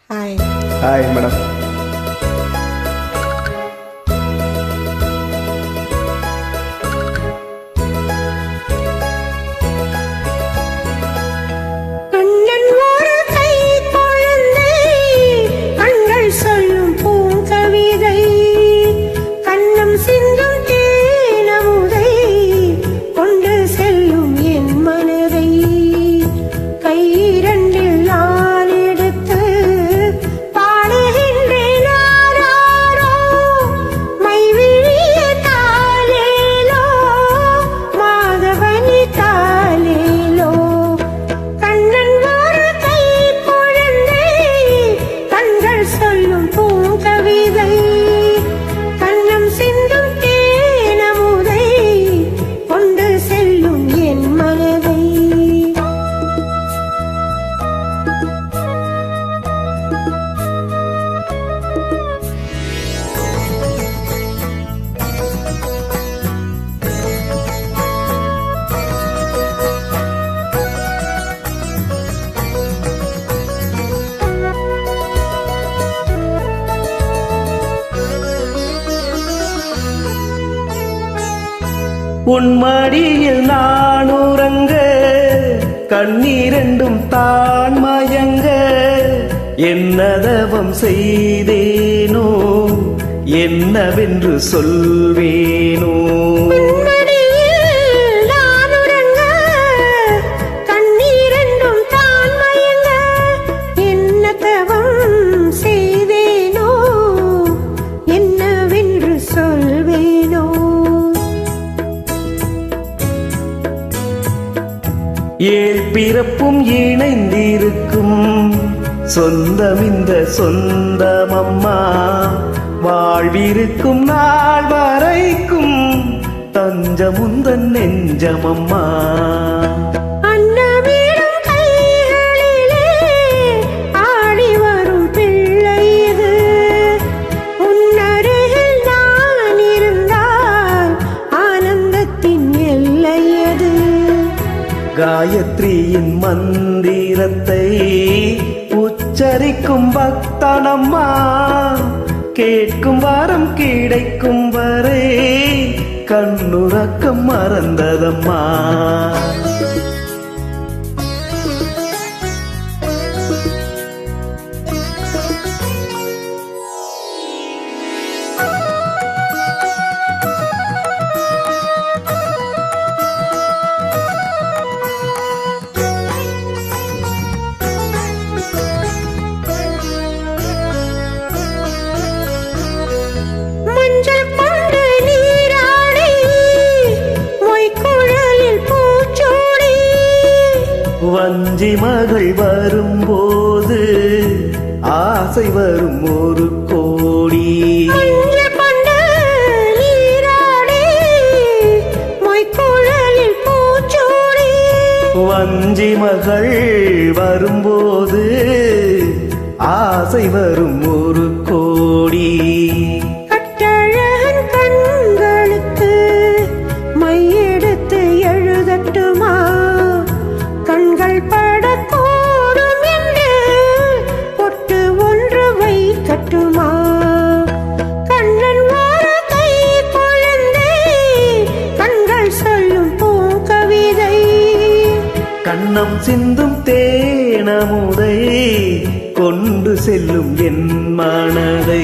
Hi. Hi madam. உன் மடியில் நான் உறங்க கண்ணீரெண்டும் தான் மயங்க என்னதவம் செய்தேனோ என்னவென்று சொல்வேனோ. ஏழ் பிறப்பும் இணைந்திருக்கும் சொந்தம் இந்த சொந்தமம்மா வாழ்விருக்கும் நாள் வரைக்கும் தஞ்சமுந்தன் நெஞ்சமம்மா. காயத்ரியின் மந்திரத்தை உச்சரிக்கும் பக்தனம்மா கேட்கும் வாரம் கிடைக்கும் வரை கண்ணுறக்கம் மறந்ததம்மா. வஞ்சி மகள் வரும்போது ஆசை வரும் ஒரு கோடி. வஞ்சி மகள் வரும்போது ஆசை வரும் ஒரு கோடி. கண்ணம் சிந்தும் தேனமுதை கொண்டு செல்லும் என் மனதை.